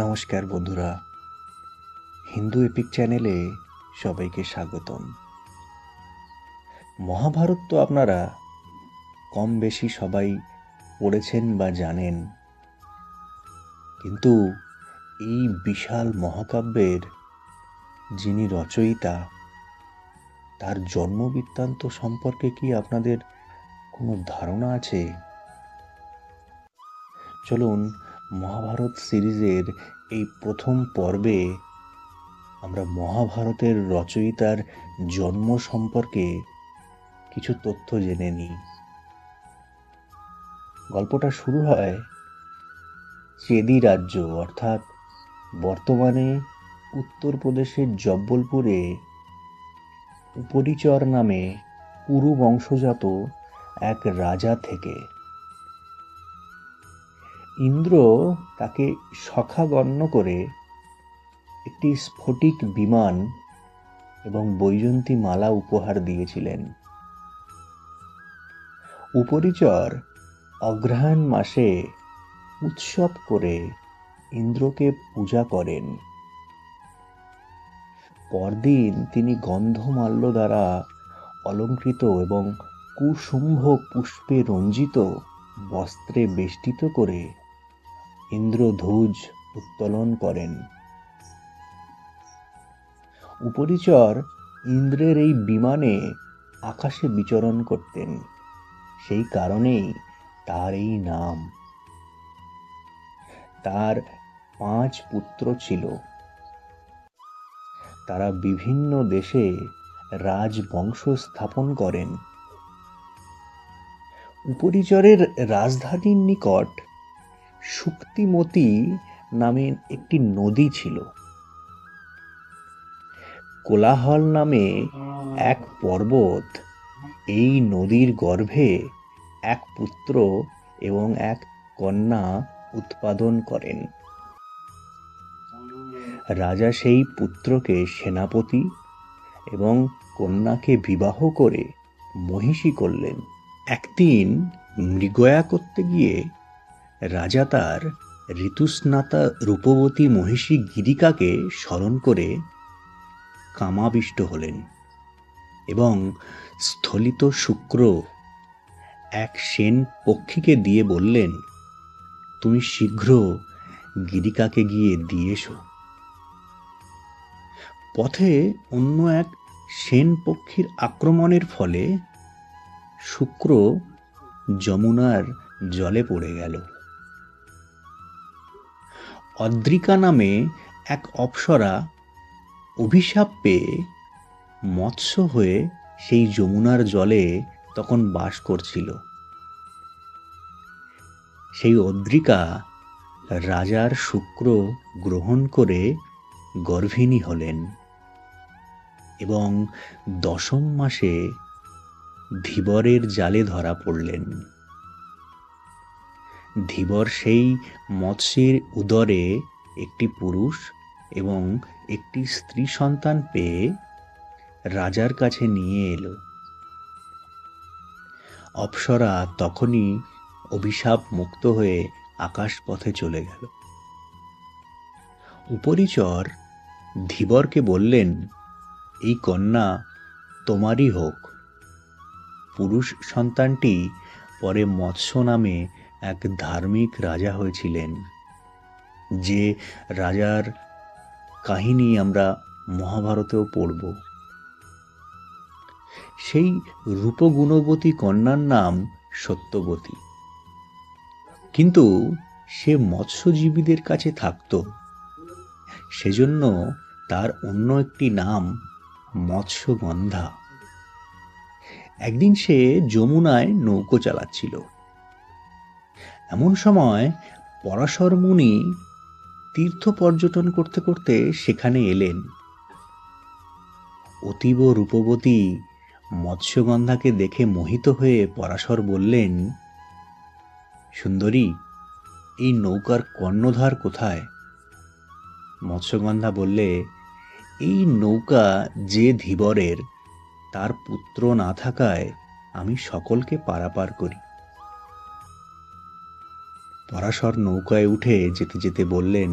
নমস্কার বন্ধুরা, হিন্দু এপিক চ্যানেলে সবাইকে স্বাগতম। মহাভারত তো আপনারা কম বেশি সবাই পড়েছেন বা জানেন, কিন্তু এই বিশাল মহাকাব্যের যিনি রচয়িতা তার জন্মবৃত্তান্ত সম্পর্কে কি আপনাদের কোনো ধারণা আছে? চলুন মহাভারত সিরিজের এই প্রথম পর্বে আমরা মহাভারতের রচয়িতার জন্ম সম্পর্কে কিছু তথ্য জেনে নিই। গল্পটা শুরু হয় চেদি রাজ্য অর্থাৎ বর্তমানে উত্তরপ্রদেশের জব্বলপুরে উপরিচর নামে কুরু বংশজাত এক রাজা থেকে। ইন্দ্র তাকে সখা গণ্য করে একটি স্ফটিক বিমান এবং বৈজন্তী মালা উপহার দিয়েছিলেন। উপরিচর অগ্রহায়ণ মাসে উৎসব করে ইন্দ্রকে পূজা করেন। পরদিন তিনি গন্ধমাল্য দ্বারা অলঙ্কৃত এবং কুসুম্ভ পুষ্পে রঞ্জিত বস্ত্রে বেষ্টিত করে ইন্দ্রধ্বজ উত্তোলন করেন। উপরিচর ইন্দ্রের এই বিমানে আকাশে বিচরণ করতেন, সেই কারণেই তার এই নাম। তার 5 পুত্র ছিল। তারা বিভিন্ন দেশে রাজবংশ স্থাপন করেন। উপরিচরের রাজধানীর নিকট শুক্তিমতী নামে একটি নদী ছিল। কোলাহল নামে এক পর্বত এই নদীর গর্ভে এক পুত্র এবং এক কন্যা উৎপাদন করেন। রাজা সেই পুত্রকে সেনাপতি এবং কন্যাকে বিবাহ করে মহিষী করলেন। একদিন মৃগয়া করতে গিয়ে রাজা তার ঋতুস্নাতা রূপবতী মহিষী গিরিকাকে স্মরণ করে কামাবিষ্ট হলেন এবং স্থলিত শুক্র এক সেন পক্ষীকে দিয়ে বললেন, তুমি শীঘ্র গিরিকাকে গিয়ে দিয়ে এসো। পথে অন্য এক সেন পক্ষীর আক্রমণের ফলে শুক্র যমুনার জলে পড়ে গেল। অদ্রিকা নামে এক অপ্সরা অভিশাপ পেয়ে মৎস্য হয়ে সেই যমুনার জলে তখন বাস করছিল। সেই অদ্রিকা রাজার শুক্র গ্রহণ করে গর্ভিণী হলেন এবং 10ম মাসে ধীবরের জালে ধরা পড়লেন। ধীবর সেই মৎস্যের উদরে একটি পুরুষ এবং একটি স্ত্রী সন্তান পেয়ে রাজার কাছে নিয়ে এলো। অপ্সরা তখনই অভিশাপ মুক্ত হয়ে আকাশ পথে চলে গেল। উপরিচর ধীবরকে বললেন, এই কন্যা তোমারই হোক। পুরুষ সন্তানটি পরে মৎস্য নামে এক ধার্মিক রাজা হয়েছিলেন, যে রাজার কাহিনী আমরা মহাভারতেও পড়ব। সেই রূপগুণবতী কন্যার নাম সত্যবতী, কিন্তু সে মৎস্যজীবীদের কাছে থাকত, সেজন্য তার অন্য একটি নাম মৎস্যগন্ধা। একদিন সে যমুনায় নৌকো চালাচ্ছিল। এমন সময় পরাশর মুনি তীর্থ পর্যটন করতে করতে সেখানে এলেন। অতীব রূপবতী মৎস্যগন্ধাকে দেখে মোহিত হয়ে পরাশর বললেন, সুন্দরী, এই নৌকার কর্ণধার কোথায়? মৎস্যগন্ধা বললে, এই নৌকা যে ধীবরের, তার পুত্র না থাকায় আমি সকলকে পারাপার করি। পরাশর নৌকায় উঠে যেতে যেতে বললেন,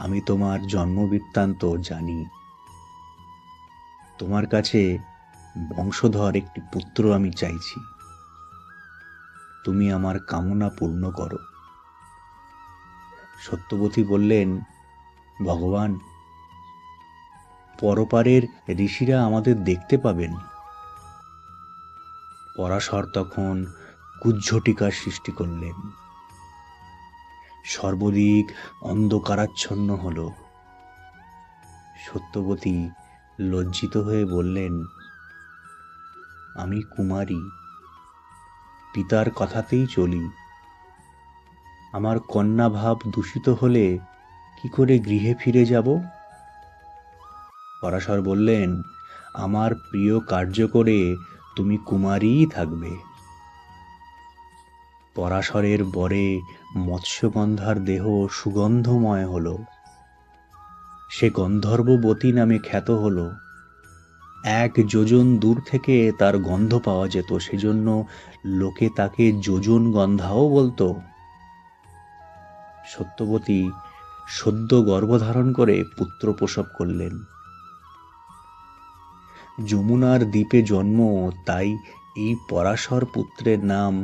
আমি তোমার জন্মবৃত্তান্ত জানি। তোমার কাছে বংশধর একটি পুত্র আমি চাইছি। তুমি আমার কামনা পূর্ণ করো। সত্যবতী বললেন, ভগবান, পরপারের ঋষিরা আমাদের দেখতে পাবেন। পরাশর তখন কুজ্ঝটিকার সৃষ্টি করলেন। সর্বদিক অন্ধকারাচ্ছন্ন হল। সত্যবতী লজ্জিত হয়ে বললেন, আমি কুমারী, পিতার কথাতেই চলি। আমার কন্যা ভাব দূষিত হলে কি করে গৃহে ফিরে যাব? পরাশর বললেন, আমার প্রিয় কার্য করে তুমি কুমারীই থাকবে। পরাশরের বরে মৎস্যগন্ধার দেহ সুগন্ধময় হল। সে গন্ধর্ববতী নামে খ্যাত হল। 1 যোজন দূর থেকে তার গন্ধ পাওয়া যেত, সেজন্য লোকে তাকে যোজন গন্ধাও বলতো। সত্যবতী সদ্য গর্ভধারণ করে পুত্র প্রসব করলেন। যমুনার দ্বীপে জন্ম, তাই এই পরাশর পুত্রের নাম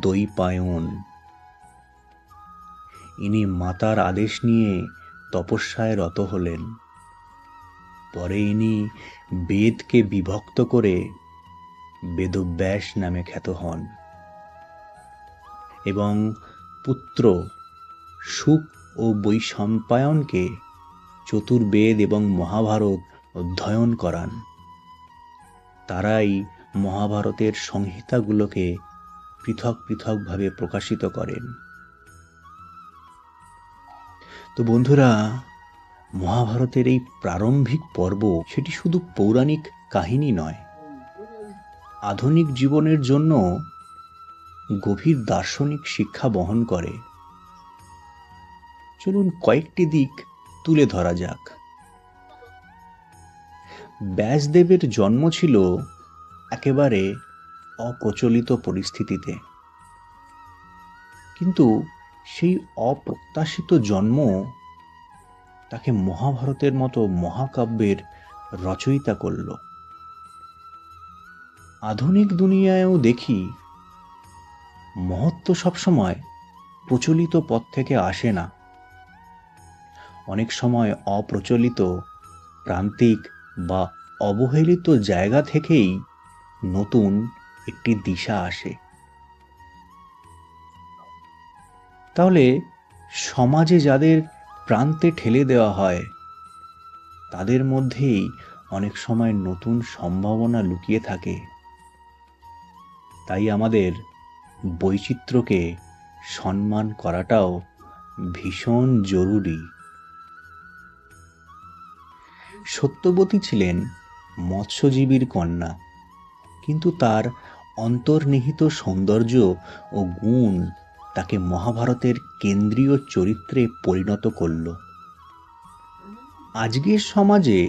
দৈপায়ন। ইনি মাতার আদেশ নিয়ে তপস্যায় রত হলেন। পরে ইনি বেদকে বিভক্ত করে বেদব্যাস নামে খ্যাত হন এবং পুত্র শুক ও বৈশম্পায়নকে চতুর্বেদ এবং মহাভারত অধ্যয়ন করান। তারাই মহাভারতের সংহিতাগুলোকে পৃথক পৃথকভাবে প্রকাশিত করেন। তো বন্ধুরা, মহাভারতের এই প্রারম্ভিক পর্ব সেটি শুধু পৌরাণিক কাহিনী নয়, আধুনিক জীবনের জন্য গভীর দার্শনিক শিক্ষা বহন করে। চলুন কয়েকটি দিক তুলে ধরা যাক। ব্যাসদেবের জন্ম ছিল একেবারে অপ্রচলিত পরিস্থিতিতে, কিন্তু সেই অপ্রত্যাশিত জন্ম তাকে মহাভারতের মতো মহাকাব্যের রচয়িতা করল। আধুনিক দুনিয়ায়ও দেখি মহত্ব সবসময় প্রচলিত পথ থেকে আসে না। অনেক সময় অপ্রচলিত, প্রান্তিক বা অবহেলিত জায়গা থেকেই নতুন একটি দিশা আসে। তাহলে সমাজে যাদের প্রান্তে ঠেলে দেওয়া হয়, তাদের মধ্যেই অনেক সময় নতুন সম্ভাবনা লুকিয়ে থাকে। তাই আমাদের বৈচিত্র্যকে সম্মান করাটাও ভীষণ জরুরি। সত্যবতী ছিলেন মৎস্যজীবীর কন্যা, কিন্তু তার অন্তর্নিহিত সৌন্দর্য ও গুণ তাকে মহাভারতের কেন্দ্রীয় চরিত্রে পরিণত করল। আজকের সমাজে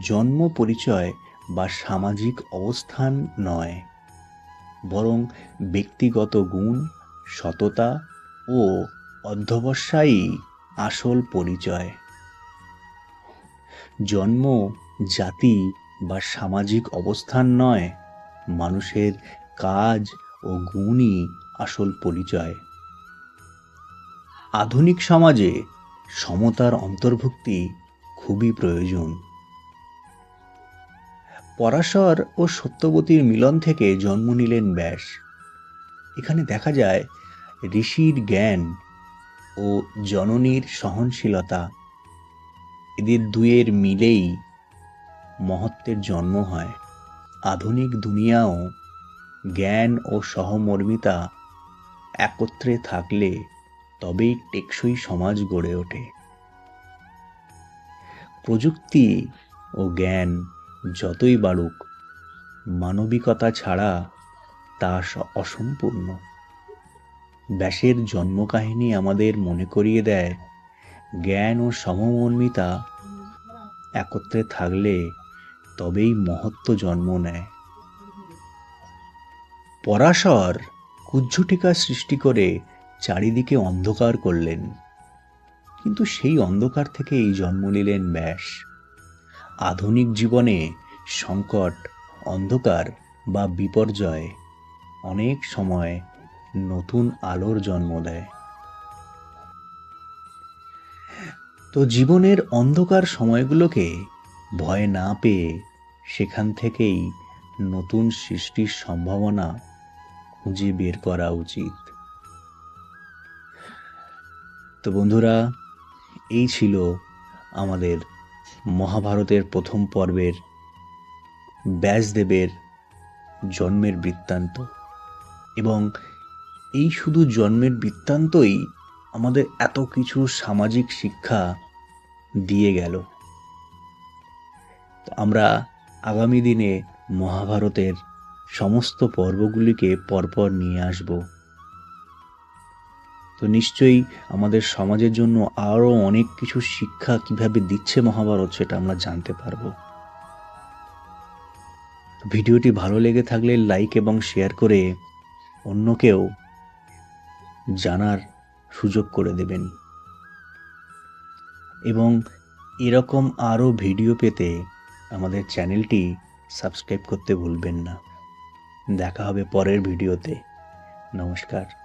জন্ম পরিচয় বা সামাজিক অবস্থান নয়, বরং ব্যক্তিগত গুণ, সততা ও অধ্যবসায়ই আসল পরিচয়। জন্ম, জাতি বা সামাজিক অবস্থান নয়, মানুষের কাজ ও গুণই আসল পরিচয়। আধুনিক সমাজে সমতার অন্তর্ভুক্তি খুবই প্রয়োজন। পরাশর ও সত্যবতীর মিলন থেকে জন্ম নিলেন ব্যাস। এখানে দেখা যায় ঋষির জ্ঞান ও জননীর সহনশীলতা, এদের দুয়ের মিলেই মহত্বের জন্ম হয়। আধুনিক দুনিয়াও জ্ঞান ও সহমর্মিতা একত্রে থাকলে তবেই টেকসই সমাজ গড়ে ওঠে। প্রযুক্তি ও জ্ঞান যতই বাড়ুক, মানবিকতা ছাড়া তা অসম্পূর্ণ। ব্যাসের জন্মকাহিনী আমাদের মনে করিয়ে দেয়, জ্ঞান ও সমমর্মিতা একত্রে থাকলে তবেই মহত্ব জন্ম নেয়। পরাশর কুজ্ঝটিকা সৃষ্টি করে চারিদিকে অন্ধকার করলেন, কিন্তু সেই অন্ধকার থেকেই জন্ম নিলেন ব্যাস। আধুনিক জীবনে সংকট, অন্ধকার বা বিপর্যয় অনেক সময় নতুন আলোর জন্ম দেয়। তো জীবনের অন্ধকার সময়গুলোকে ভয় না পেয়ে সেখান থেকেই নতুন সৃষ্টির সম্ভাবনা খুঁজে বের করা উচিত। তো বন্ধুরা, এই ছিল আমাদের মহাভারতের প্রথম পর্বের ব্যাসদেবের জন্মের বৃত্তান্ত। এবং এই শুধু জন্মের বৃত্তান্তই আমাদের এত কিছু সামাজিক শিক্ষা দিয়ে গেল। তো আমরা আগামী দিনে মহাভারতের সমস্ত পর্বগুলিকে পরপর নিয়ে আসব। তো নিশ্চয়ই আমাদের সমাজের জন্য আরও অনেক কিছু শিক্ষা কিভাবে দিচ্ছে মহাভারত, সেটা আমরা জানতে পারবো। ভিডিওটি ভালো লেগে থাকলে লাইক এবং শেয়ার করে অন্যকেও জানার সুযোগ করে দেবেন। এবং এরকম আরও ভিডিও পেতে আমাদের চ্যানেলটি সাবস্ক্রাইব করতে ভুলবেন না। দেখা হবে পরের ভিডিওতে। নমস্কার।